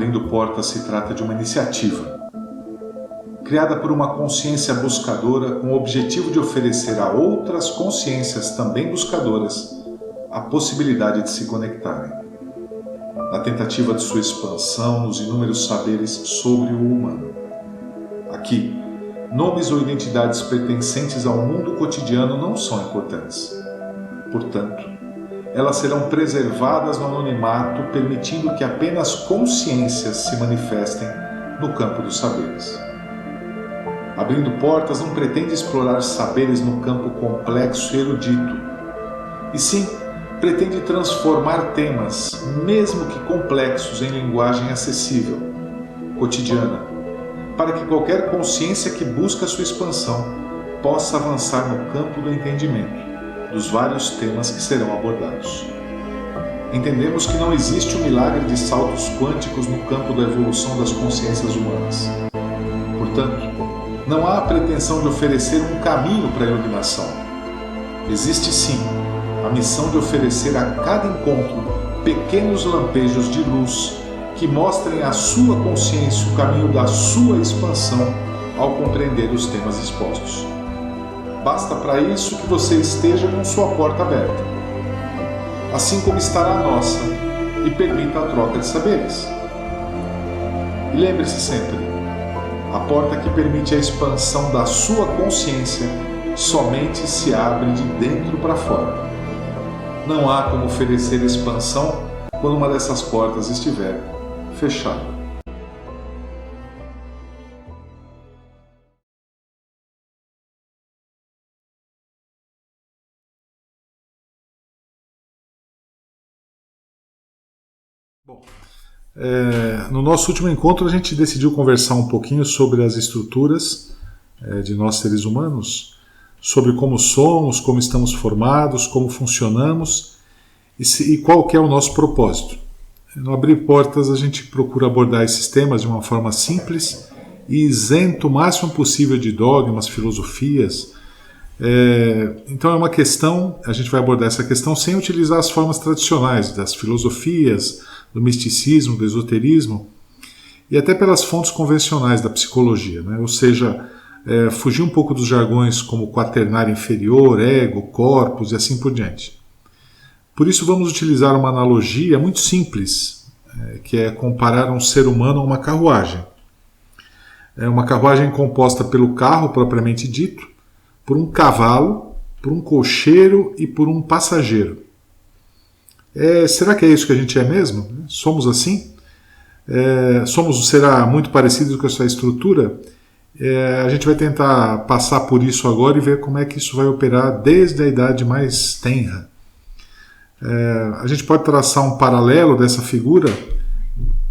Abrindo Portas se trata de uma iniciativa criada por uma consciência buscadora com o objetivo de oferecer a outras consciências também buscadoras a possibilidade de se conectarem, na tentativa de sua expansão nos inúmeros saberes sobre o humano. Aqui, nomes ou identidades pertencentes ao mundo cotidiano não são importantes. Portanto, elas serão preservadas no anonimato, permitindo que apenas consciências se manifestem no campo dos saberes. Abrindo Portas não pretende explorar saberes no campo complexo e erudito, e sim pretende transformar temas, mesmo que complexos, em linguagem acessível, cotidiana, para que qualquer consciência que busca sua expansão possa avançar no campo do entendimento dos vários temas que serão abordados. Entendemos que não existe o milagre de saltos quânticos no campo da evolução das consciências humanas. Portanto, não há a pretensão de oferecer um caminho para a iluminação. Existe sim a missão de oferecer a cada encontro pequenos lampejos de luz que mostrem à sua consciência o caminho da sua expansão ao compreender os temas expostos. Basta para isso que você esteja com sua porta aberta, assim como estará a nossa, e permita a troca de saberes. E lembre-se sempre, a porta que permite a expansão da sua consciência somente se abre de dentro para fora. Não há como oferecer expansão quando uma dessas portas estiver fechada. Bom, no nosso último encontro a gente decidiu conversar um pouquinho sobre as estruturas de nós seres humanos, sobre como somos, como estamos formados, como funcionamos e qual que é o nosso propósito. No Abrir Portas a gente procura abordar esses temas de uma forma simples e isento o máximo possível de dogmas, filosofias. Então é uma questão, a gente vai abordar essa questão sem utilizar as formas tradicionais das filosofias, do misticismo, do esoterismo e até pelas fontes convencionais da psicologia, né? Ou seja, fugir um pouco dos jargões como quaternário inferior, ego, corpus e assim por diante. Por isso vamos utilizar uma analogia muito simples, que é comparar um ser humano a uma carruagem. É uma carruagem composta pelo carro propriamente dito, por um cavalo, por um cocheiro e por um passageiro. Será que é isso que a gente é mesmo? Somos assim? Será muito parecidos com essa estrutura? A gente vai tentar passar por isso agora e ver como é que isso vai operar desde a idade mais tenra. A gente pode traçar um paralelo dessa figura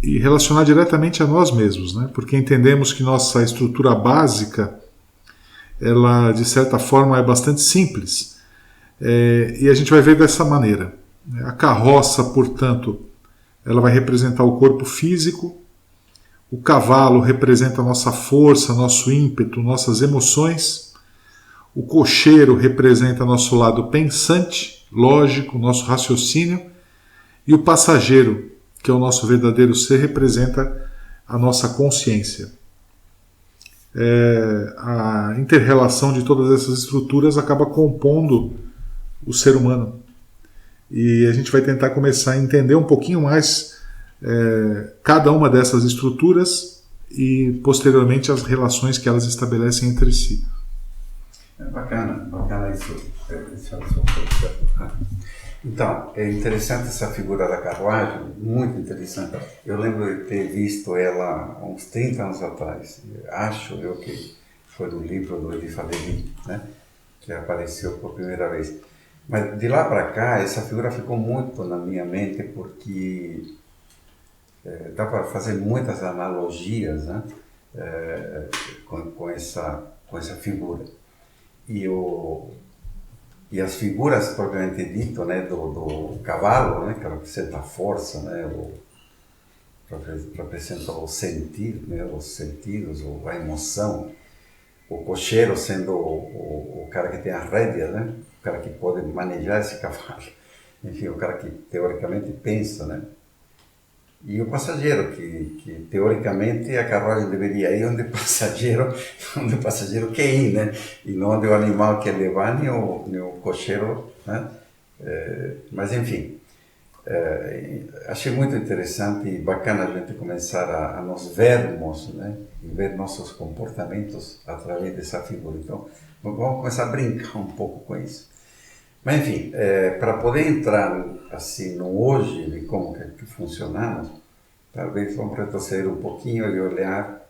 e relacionar diretamente a nós mesmos, né? Porque entendemos que nossa estrutura básica, ela de certa forma é bastante simples, e a gente vai ver dessa maneira. A carroça, portanto, ela vai representar o corpo físico, o cavalo representa a nossa força, nosso ímpeto, nossas emoções, o cocheiro representa nosso lado pensante, lógico, nosso raciocínio, e o passageiro, que é o nosso verdadeiro ser, representa a nossa consciência. A inter-relação de todas essas estruturas acaba compondo o ser humano. E a gente vai tentar começar a entender um pouquinho mais cada uma dessas estruturas e, posteriormente, as relações que elas estabelecem entre si. Bacana isso. Então, é interessante essa figura da carruagem, muito interessante. Eu lembro de ter visto ela há uns 30 anos atrás. Acho eu que foi no livro do Elie Fadelie, né, que apareceu por primeira vez. Mas de lá para cá, essa figura ficou muito na minha mente porque dá para fazer muitas analogias, né, com essa figura. E as figuras, propriamente dito, né, do cavalo, né, que representa a força, né, representa o sentir, né, os sentidos, a emoção. O cocheiro sendo o cara que tem as rédeas, né, o cara que pode manejar esse cavalo. Enfim, o cara que teoricamente pensa, né. e o passageiro, que teoricamente a carruagem deveria ir onde o passageiro quer ir, né? E não onde o animal quer levar, nem o cocheiro, né? Mas enfim, achei muito interessante e bacana a gente começar a nos vermos, né? E ver nossos comportamentos através dessa figura. Então, vamos começar a brincar um pouco com isso. Mas enfim, para poder entrar assim no hoje de como que funcionamos, talvez vamos retroceder um pouquinho e olhar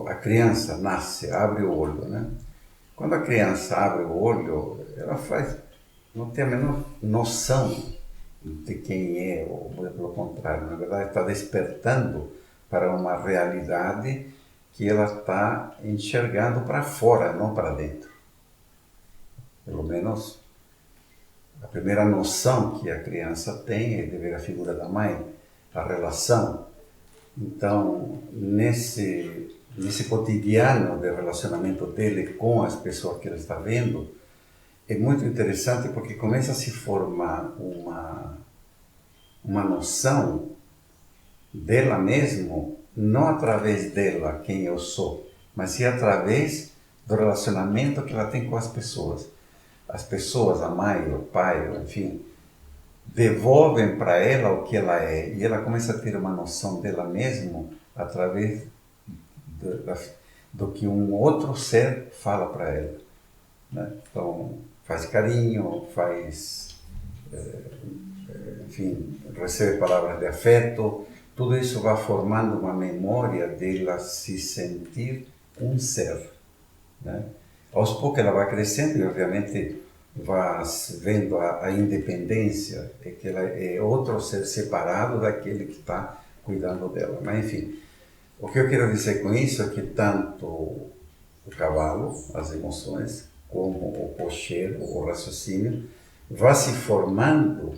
a criança nasce, abre o olho, né? Quando a criança abre o olho, ela não tem a menor noção de quem é, ou pelo contrário, na verdade está despertando para uma realidade que ela está enxergando para fora, não para dentro. Pelo menos a primeira noção que a criança tem é de ver a figura da mãe, a relação. Então, nesse cotidiano de relacionamento dele com as pessoas que ele está vendo, é muito interessante porque começa a se formar uma noção dela mesmo, não através dela, quem eu sou, mas sim através do relacionamento que ela tem com as pessoas. As pessoas, a mãe, o pai, enfim, devolvem para ela o que ela é e ela começa a ter uma noção dela mesma através do que um outro ser fala para ela, né? Então, faz carinho, enfim, recebe palavras de afeto, tudo isso vai formando uma memória dela se sentir um ser, né? Aos poucos ela vai crescendo e, obviamente, vai vendo a independência, é que ela é outro ser separado daquele que está cuidando dela. Mas, enfim, o que eu quero dizer com isso é que tanto o cavalo, as emoções, como o cocheiro, o raciocínio, vai se formando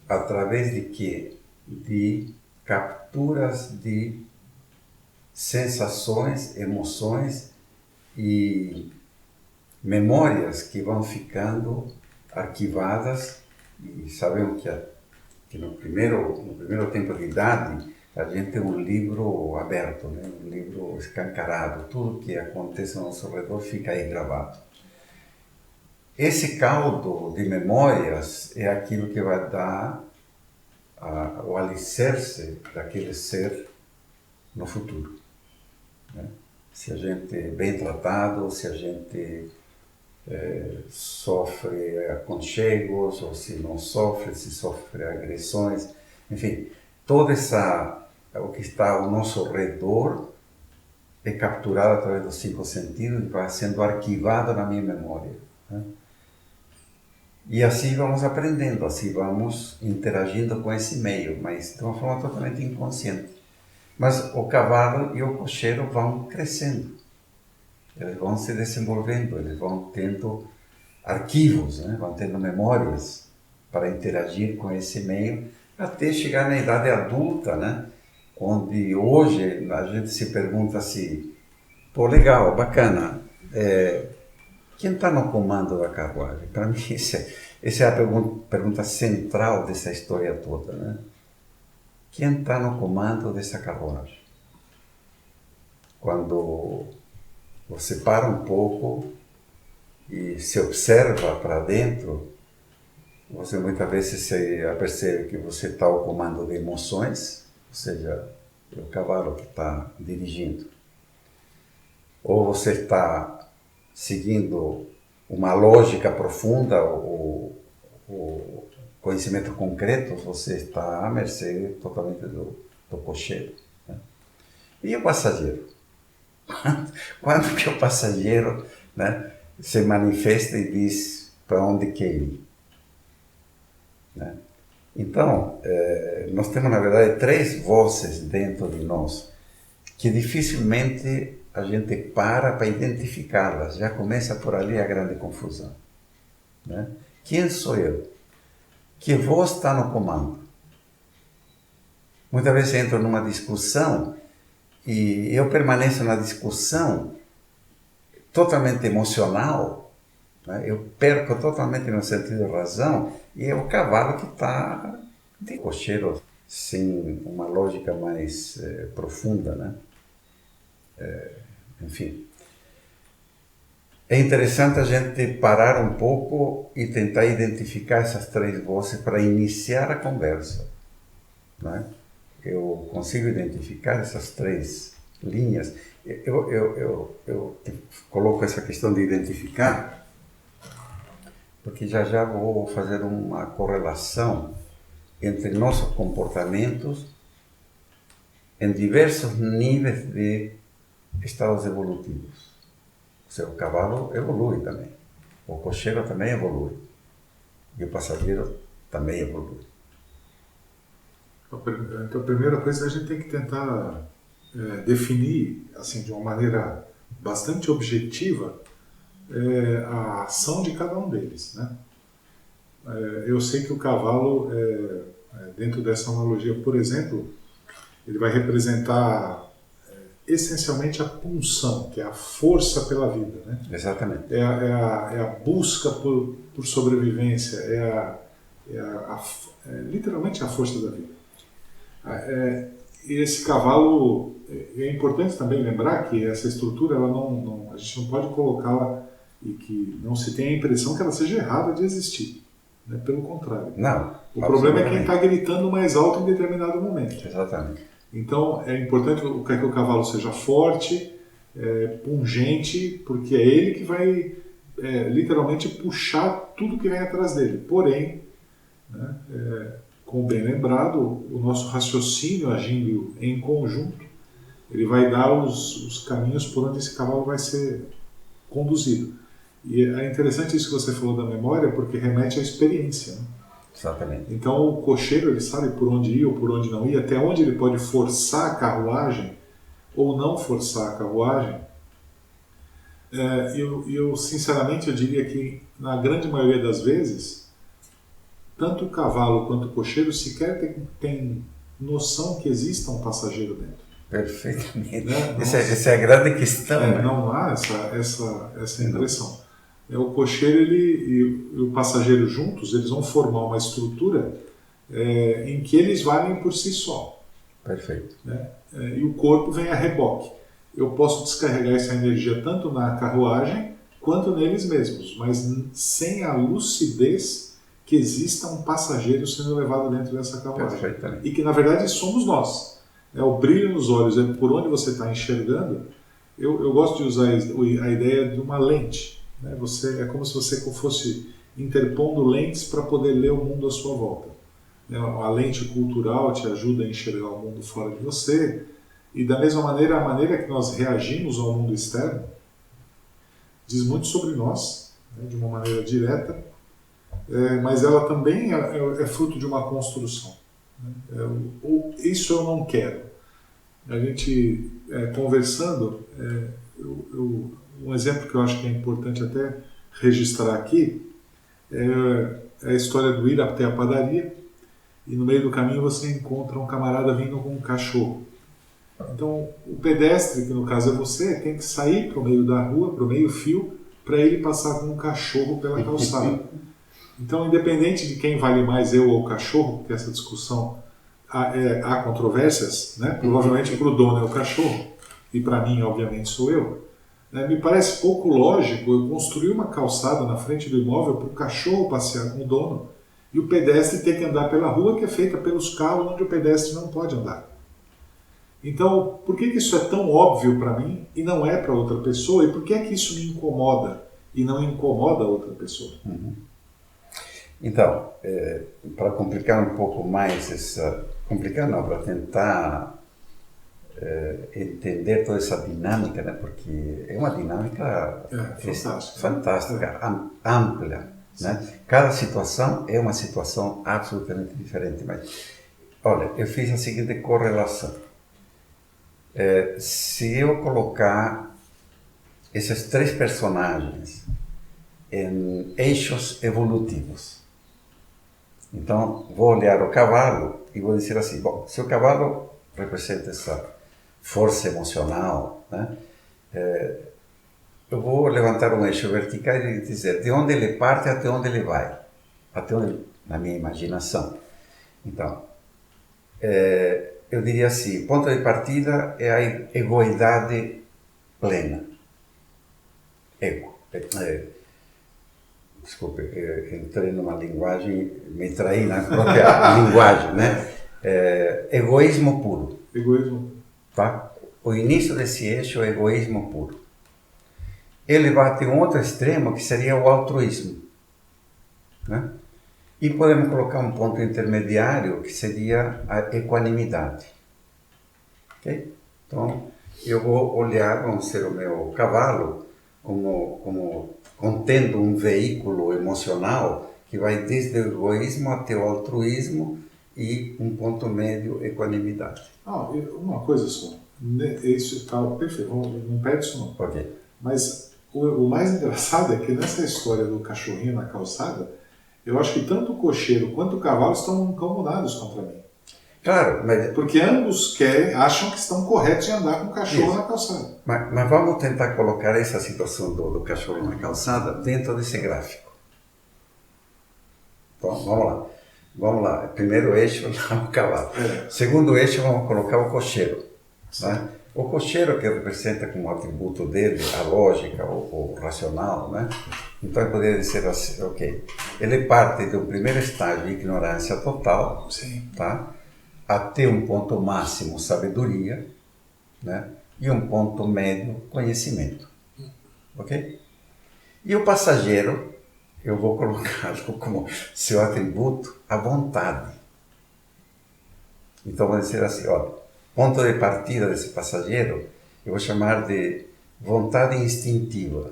através de quê? De capturas de sensações, emoções e memórias que vão ficando arquivadas. E sabemos que no primeiro tempo de idade a gente tem um livro aberto, né? Um livro escancarado, tudo que acontece ao nosso redor fica aí gravado. Esse caldo de memórias é aquilo que vai dar o alicerce daquele ser no futuro, né? Se a gente é bem tratado, se a gente sofre aconchegos, ou se não sofre, se sofre agressões, enfim, o que está ao nosso redor é capturado através dos 5 sentidos e vai sendo arquivado na minha memória, né? E assim vamos aprendendo, assim vamos interagindo com esse meio, mas de uma forma totalmente inconsciente. Mas o cavalo e o cocheiro vão crescendo, eles vão se desenvolvendo, eles vão tendo arquivos, né? Vão tendo memórias para interagir com esse meio, até chegar na idade adulta, né? Onde hoje a gente se pergunta assim, pô, legal, bacana, quem está no comando da carruagem? Para mim, essa é a pergunta central dessa história toda, né? Quem está no comando dessa carruagem? Quando você para um pouco e se observa para dentro, você muitas vezes se apercebe que você está ao comando de emoções, ou seja, é o cavalo que está dirigindo. Ou você está seguindo uma lógica profunda, o conhecimento concreto, você está à mercê totalmente do cocheiro, né? E o passageiro? Quando que o passageiro, né, se manifesta e diz para onde quer ir, né? Então, nós temos, na verdade, 3 vozes dentro de nós que dificilmente a gente para identificá-las. Já começa por ali a grande confusão, né? Quem sou eu? Que voz está no comando? Muitas vezes entro numa discussão e eu permaneço na discussão totalmente emocional, né? Eu perco totalmente meu sentido de razão e é o cavalo que está de cocheiro. sem uma lógica mais profunda, né? Enfim. É interessante a gente parar um pouco e tentar identificar essas três vozes para iniciar a conversa, né? Eu consigo identificar essas três linhas. Eu coloco essa questão de identificar, porque já vou fazer uma correlação entre nossos comportamentos em diversos níveis de estados evolutivos. O seu cavalo evolui também, o cocheiro também evolui, e o passageiro também evolui. Então, a primeira coisa a gente tem que tentar definir, assim, de uma maneira bastante objetiva, a ação de cada um deles, né? Eu sei que o cavalo, dentro dessa analogia, por exemplo, ele vai representar essencialmente a pulsão, que é a força pela vida, né? Exatamente. É a busca por sobrevivência, literalmente a força da vida. E esse cavalo, é importante também lembrar que essa estrutura, a gente não pode colocá-la e que não se tenha a impressão que ela seja errada de existir, né? Pelo contrário. Não. O problema é quem está gritando mais alto em determinado momento. Exatamente. Então é importante que o cavalo seja forte, pungente, porque é ele que vai literalmente puxar tudo que vem atrás dele. Porém, né, como bem lembrado, o nosso raciocínio agindo em conjunto, ele vai dar os caminhos por onde esse cavalo vai ser conduzido. E é interessante isso que você falou da memória, porque remete à experiência, né? Exatamente. Então o cocheiro, ele sabe por onde ir ou por onde não ir, até onde ele pode forçar a carruagem ou não forçar a carruagem. Eu sinceramente eu diria que na grande maioria das vezes, tanto o cavalo quanto o cocheiro sequer tem noção que exista um passageiro dentro. Perfeitamente. Né? Essa é a grande questão. Né? Não há essa impressão. O cocheiro e o passageiro juntos, eles vão formar uma estrutura em que eles valem por si só. Perfeito. Né? E o corpo vem a reboque. Eu posso descarregar essa energia tanto na carruagem quanto neles mesmos, mas sem a lucidez que exista um passageiro sendo levado dentro dessa carruagem. E que, na verdade, somos nós. O brilho nos olhos é por onde você está enxergando. Eu gosto de usar a ideia de uma lente. Né? É como se você fosse interpondo lentes para poder ler o mundo à sua volta. A lente cultural te ajuda a enxergar o mundo fora de você. E, da mesma maneira, a maneira que nós reagimos ao mundo externo diz muito sobre nós, né? De uma maneira direta. Mas ela também é fruto de uma construção. Isso eu não quero. A gente, conversando, um exemplo que eu acho que é importante até registrar aqui é a história do ir até a padaria e no meio do caminho você encontra um camarada vindo com um cachorro. Então o pedestre, que no caso é você, tem que sair para o meio da rua, para o meio-fio, para ele passar com um cachorro pela calçada. Então, independente de quem vale mais, eu ou o cachorro, porque essa discussão há controvérsias, né? Provavelmente para o dono é o cachorro, e para mim, obviamente, sou eu. Me parece pouco lógico eu construir uma calçada na frente do imóvel para o cachorro passear com o dono e o pedestre ter que andar pela rua que é feita pelos carros onde o pedestre não pode andar. Então, por que isso é tão óbvio para mim e não é para outra pessoa? E por que é que isso me incomoda e não incomoda outra pessoa? Uhum. Então, para complicar um pouco mais complicar não, para tentar entender toda essa dinâmica, né? Porque é uma dinâmica fantástica, ampla, né? Cada situação é uma situação absolutamente diferente, mas olha, eu fiz a seguinte correlação. Se eu colocar esses três personagens em eixos evolutivos, então vou olhar o cavalo e vou dizer assim, bom, se o cavalo representa essa força emocional, né? Eu vou levantar um eixo vertical e dizer de onde ele parte até onde ele vai, na minha imaginação. Então, Eu diria assim, ponto de partida é a egoidade plena. Ego. Desculpe, entrei numa linguagem, me traí na própria linguagem, né? Egoísmo puro. Egoísmo. Tá? O início desse eixo é o egoísmo puro. Ele vai ter um outro extremo que seria o altruísmo, né? E podemos colocar um ponto intermediário que seria a equanimidade. Okay? Então, eu vou olhar, vamos ser o meu cavalo, como contendo um veículo emocional que vai desde o egoísmo até o altruísmo e um ponto médio, equanimidade. Uma coisa só, isso está perfeito, não perde isso não. Ok. Mas o mais engraçado é que nessa história do cachorrinho na calçada, eu acho que tanto o cocheiro quanto o cavalo estão incomodado contra mim. Claro, mas... Porque ambos acham que estão corretos em andar com o cachorro na calçada. Mas vamos tentar colocar essa situação do cachorro na calçada dentro desse gráfico. Então, vamos lá. Primeiro eixo, lá o cavalo. Segundo eixo, vamos colocar o cocheiro. Né? O cocheiro, que representa como atributo dele a lógica, o racional, né? Então eu poderia dizer assim, ok, ele parte de um primeiro estágio de ignorância total, sim, tá? Até um ponto máximo, sabedoria, né? E um ponto médio, conhecimento. Ok? E o passageiro, eu vou colocá-lo como seu atributo, a vontade. Então vou dizer assim, olha, ponto de partida desse passageiro, eu vou chamar de vontade instintiva.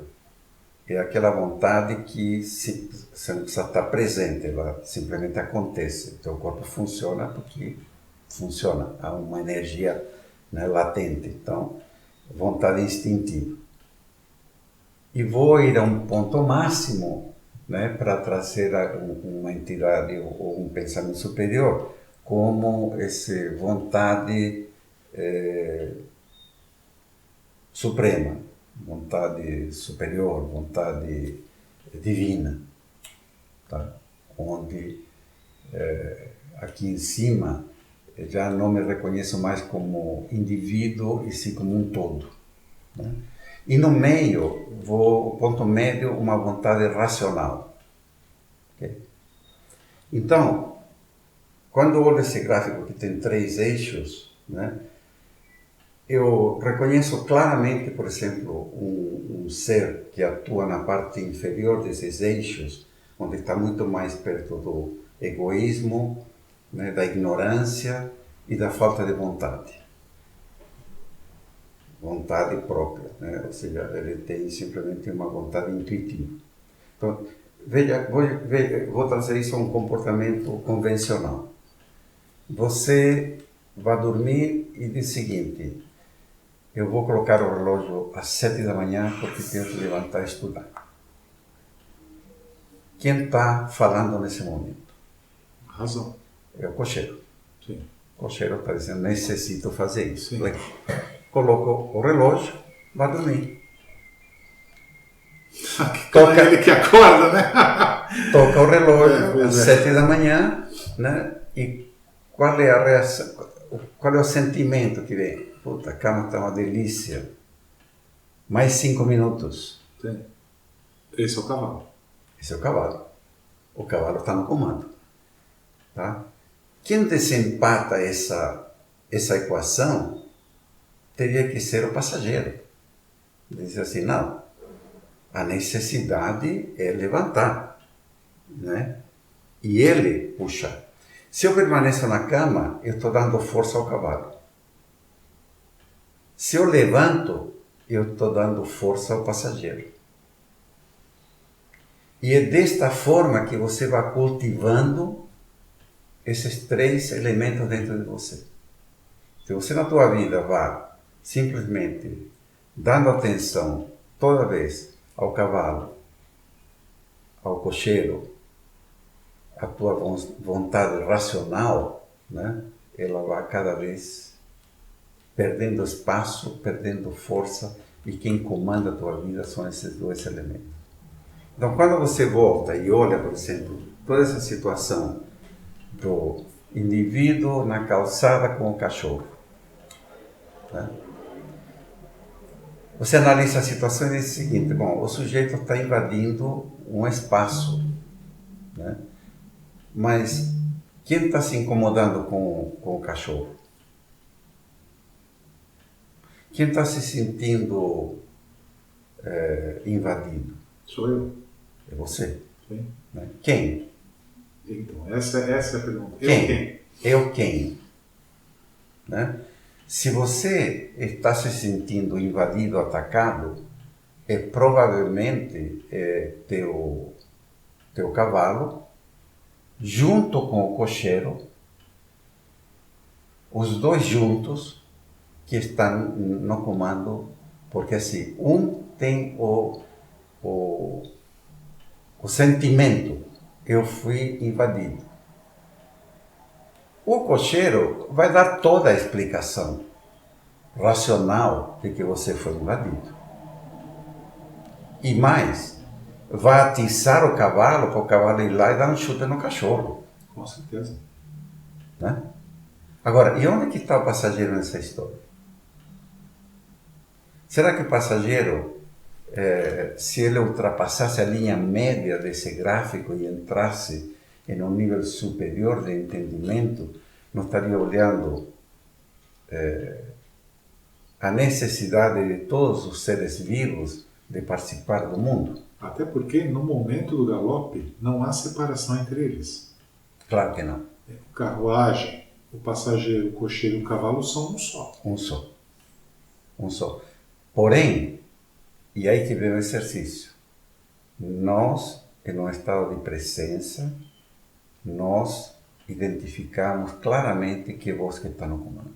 É aquela vontade que você não precisa estar presente, ela simplesmente acontece. O teu corpo funciona porque funciona, há uma energia, né, latente. Então, vontade instintiva. E vou ir a um ponto máximo, né, para trazer uma entidade ou um pensamento superior, como essa vontade suprema, vontade superior, vontade divina, tá? Onde aqui em cima já não me reconheço mais como indivíduo e sim como um todo, né? E no meio, o ponto médio, uma vontade racional. Okay? Então, quando eu olho esse gráfico que tem 3 eixos, né, eu reconheço claramente, por exemplo, um ser que atua na parte inferior desses eixos, onde está muito mais perto do egoísmo, né, da ignorância e da falta de vontade. Vontade própria, né? Ou seja, ele tem simplesmente uma vontade intuitiva. Então, veja, vou trazer isso a um comportamento convencional. Você vai dormir e diz o seguinte: eu vou colocar o relógio às 7 da manhã porque tenho que levantar e estudar. Quem está falando nesse momento? Razão. É o cocheiro. Sim. O cocheiro está dizendo, necessito fazer isso. Sim. Coloco o relógio, vai dormir. Toca ele que acorda, né? Toca o relógio às 7 da manhã, né? E qual é a reação? Qual é o sentimento que vem? Puta, a cama está uma delícia. Mais 5 minutos. Sim. Esse é o cavalo. Esse é o cavalo. O cavalo está no comando. Tá? Quem desempata essa equação teria que ser o passageiro. Dizer assim, não, a necessidade é levantar, né? E ele puxa. Se eu permaneço na cama, eu estou dando força ao cavalo. Se eu levanto, eu estou dando força ao passageiro. E é desta forma que você vai cultivando esses 3 elementos dentro de você. Se você na tua vida vai simplesmente dando atenção toda vez ao cavalo, ao cocheiro, a tua vontade racional, né, ela vai cada vez perdendo espaço, perdendo força, e quem comanda a tua vida são esses 2 elementos. Então, quando você volta e olha, por exemplo, toda essa situação do indivíduo na calçada com o cachorro. Né? Você analisa a situação e diz o seguinte: bom, o sujeito está invadindo um espaço, né? Mas quem está se incomodando com o cachorro? Quem está se sentindo invadido? Sou eu. É você. Sim. Né? Quem? Então, essa é a pergunta. Quem? Eu quem? Né? Se você está se sentindo invadido, atacado, provavelmente teu cavalo, junto com o cocheiro, os dois juntos que estão no comando, porque assim, um tem o sentimento, eu fui invadido. O cocheiro vai dar toda a explicação racional de que você foi invadido. E mais, vai atiçar o cavalo para o cavalo ir lá e dar um chute no cachorro. Com certeza. Né? Agora, e onde que está o passageiro nessa história? Será que o passageiro, se ele ultrapassasse a linha média desse gráfico e entrasse em um nível superior de entendimento, não estaria olhando a necessidade de todos os seres vivos de participar do mundo? Até porque no momento do galope não há separação entre eles. Claro que não. A carruagem, o passageiro, o cocheiro e o cavalo são um só. Um só. Um só. Porém, e aí que vem o exercício, nós, em um estado de presença, nós identificamos claramente que voz que está no comando.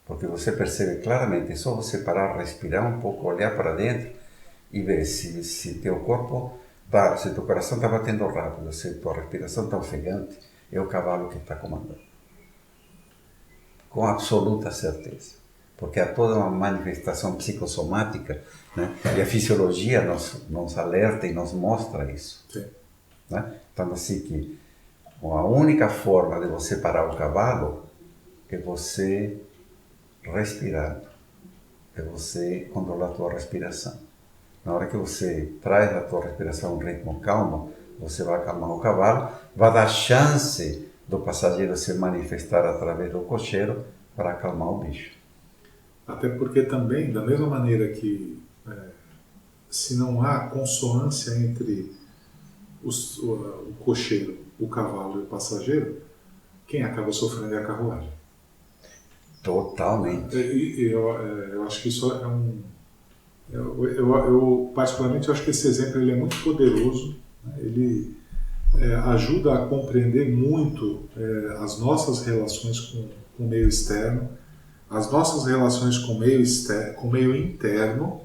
Porque você percebe claramente, é só você parar, respirar um pouco, olhar para dentro e ver se teu corpo, se teu coração está batendo rápido, se tua respiração está ofegante, é o cavalo que está comandando. Com absoluta certeza. Porque há toda uma manifestação psicossomática, né? E a fisiologia nos alerta e nos mostra isso. Sim. Né? Então, assim que a única forma de você parar o cavalo é você respirar, é você controlar a tua respiração. Na hora que você traz a tua respiração a um ritmo calmo, você vai acalmar o cavalo, vai dar chance do passageiro se manifestar através do cocheiro para acalmar o bicho. Até porque também, da mesma maneira que se não há consonância entre o cocheiro, o cavalo e o passageiro, quem acaba sofrendo é a carruagem. Totalmente. Eu acho que isso é eu particularmente, eu acho que esse exemplo ele é muito poderoso, né? Ele ajuda a compreender muito as nossas relações com o meio externo, as nossas relações com o meio interno.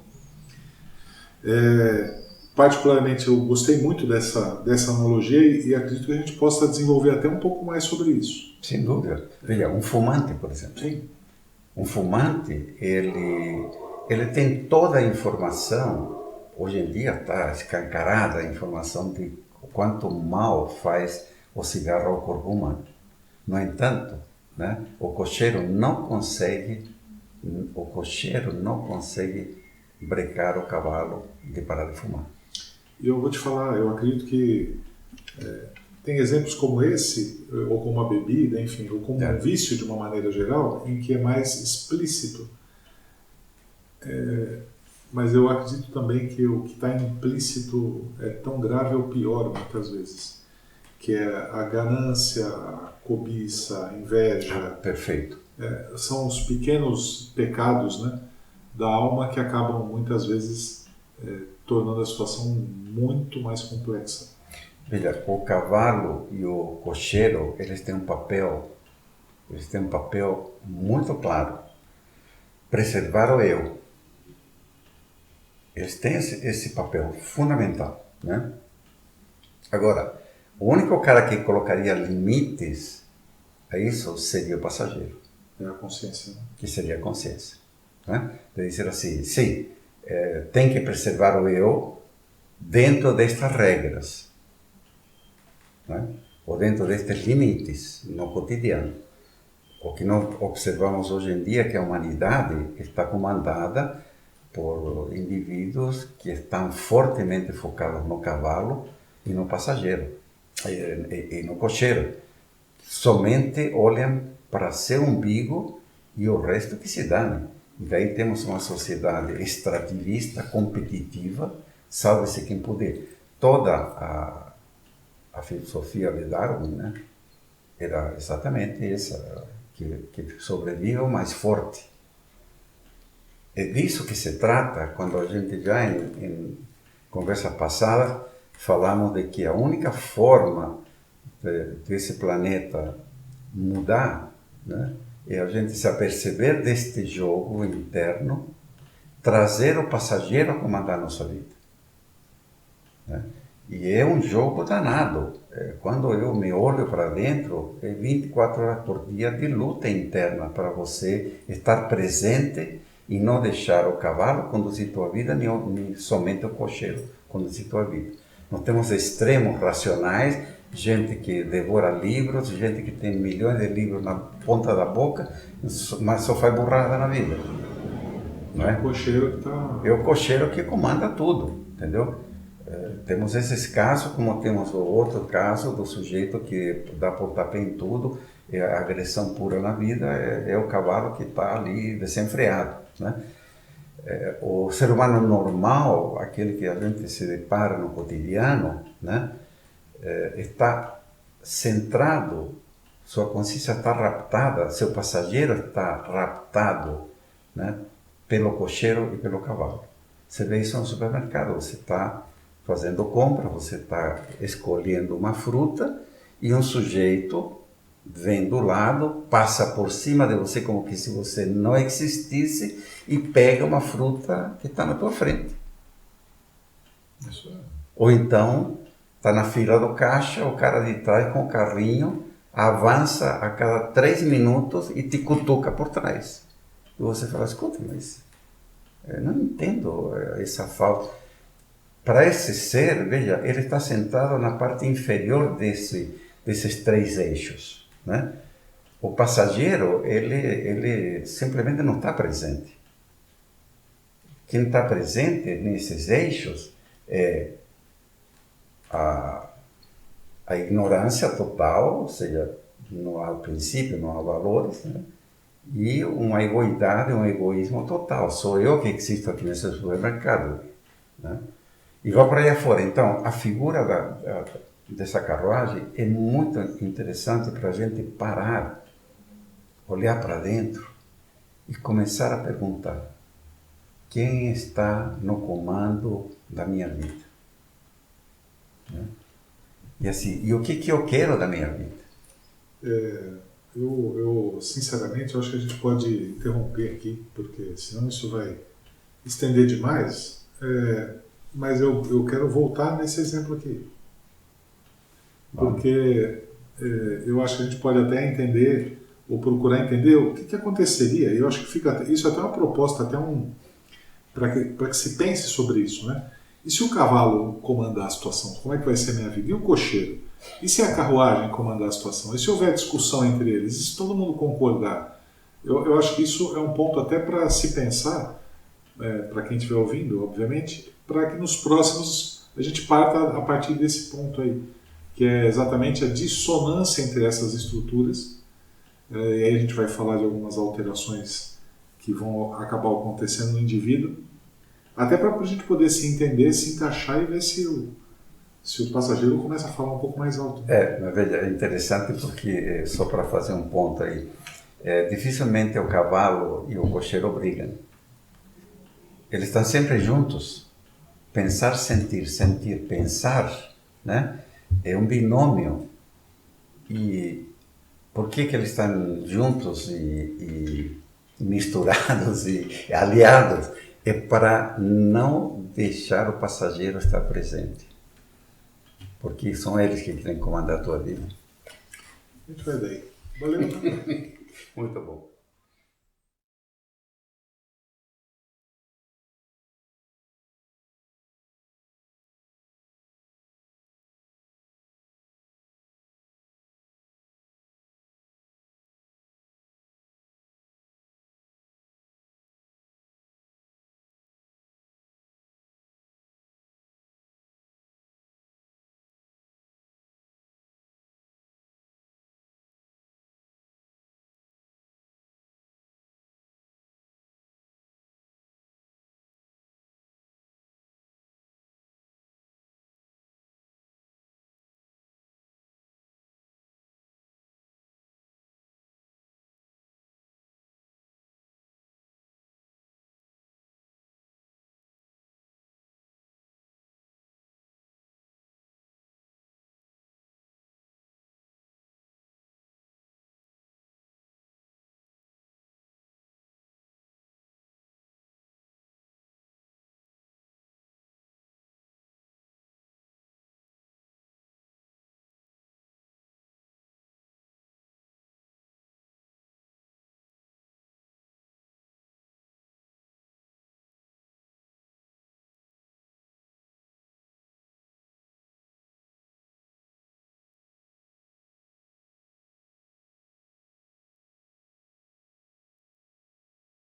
Particularmente, eu gostei muito dessa analogia e acredito que a gente possa desenvolver até um pouco mais sobre isso. Sem dúvida. Veja, um fumante, por exemplo. Sim. Um fumante, ele tem toda a informação, hoje em dia está escancarada a informação de quanto mal faz o cigarro ao corpo humano. No entanto, né, o cocheiro não consegue brecar o cavalo de parar de fumar. E eu vou te falar, eu acredito que tem exemplos como esse, ou como a bebida, enfim, ou como um vício de uma maneira geral, em que é mais explícito. Mas eu acredito também que o que está implícito é tão grave ou pior, muitas vezes, que é a ganância, a cobiça, a inveja. Perfeito. São os pequenos pecados, né, da alma que acabam, muitas vezes, tornando a situação muito mais complexa. Veja, o cavalo e o cocheiro, eles têm um papel muito claro. Preservar o eu. Eles têm esse papel fundamental, né? Agora, o único cara que colocaria limites a isso seria o passageiro. É a consciência, né? Que seria a consciência, né? De dizer assim, sim, tem que preservar o eu dentro destas regras, né? ou dentro destes limites no cotidiano. O que nós observamos hoje em dia é que a humanidade está comandada por indivíduos que estão fortemente focados no cavalo e no passageiro, e no cocheiro. Somente olham para seu umbigo e o resto que se dane. E daí temos uma sociedade extrativista, competitiva, salve-se quem puder. Toda a filosofia de Darwin, né, era exatamente essa, que sobrevive o mais forte. É disso que se trata quando a gente já em conversa passada falamos de que a única forma desse planeta mudar, né, é a gente se aperceber deste jogo interno, trazer o passageiro a comandar a nossa vida. Né? E é um jogo danado. Quando eu me olho para dentro, é 24 horas por dia de luta interna para você estar presente e não deixar o cavalo conduzir tua vida, nem somente o cocheiro conduzir tua vida. Nós temos extremos racionais, gente que devora livros, gente que tem milhões de livros na ponta da boca, mas só faz burrada na vida. Não é? O cocheiro que tá... É o cocheiro que comanda tudo, entendeu? Temos esses casos, como temos o outro caso do sujeito que dá pontapé em tudo, a agressão pura na vida, é o cavalo que está ali desenfreado, né? O ser humano normal, aquele que a gente se depara no cotidiano, né, está centrado, sua consciência está raptada, seu passageiro está raptado, né, pelo cocheiro e pelo cavalo. Você vê isso no supermercado, você está fazendo compra, você está escolhendo uma fruta e um sujeito vem do lado, passa por cima de você como que se você não existisse e pega uma fruta que está na tua frente. Isso é. Ou então, está na fila do caixa, o cara de trás com o carrinho avança a cada 3 minutos e te cutuca por trás. E você fala, escuta, mas eu não entendo essa falta. Para esse ser, veja, ele está sentado na parte inferior desses 3 eixos, né? O passageiro, ele simplesmente não está presente. Quem está presente nesses eixos é a ignorância total, ou seja, não há princípio, não há valores, né? E uma egoidade, um egoísmo total. Sou eu que existo aqui nesse supermercado, né? E vai para aí afora. Então, a figura dessa carruagem é muito interessante para a gente parar, olhar para dentro e começar a perguntar: quem está no comando da minha vida? Né? E assim, e o que eu quero da minha vida? Eu sinceramente, eu acho que a gente pode interromper aqui, porque senão isso vai estender demais. Mas eu quero voltar nesse exemplo aqui. Porque eu acho que a gente pode até entender, ou procurar entender o que aconteceria. Eu acho que fica isso até uma proposta, até para que se pense sobre isso, né? E se o cavalo comandar a situação, como é que vai ser a minha vida? E o cocheiro? E se a carruagem comandar a situação? E se houver discussão entre eles? E se todo mundo concordar? Eu acho que isso é um ponto até para se pensar, para quem estiver ouvindo, obviamente, para que nos próximos a gente parta a partir desse ponto aí, que é exatamente a dissonância entre essas estruturas. E aí a gente vai falar de algumas alterações que vão acabar acontecendo no indivíduo, até para a gente poder se entender, se encaixar e ver se o passageiro começa a falar um pouco mais alto. Na verdade, é interessante porque, só para fazer um ponto aí, dificilmente o cavalo e o cocheiro brigam. Eles estão sempre juntos. Pensar, sentir, sentir, pensar, né? É um binômio. E por que eles estão juntos e misturados e aliados? É para não deixar o passageiro estar presente. Porque são eles que querem comandar a tua vida. A gente vai daí. Valeu. Muito bom.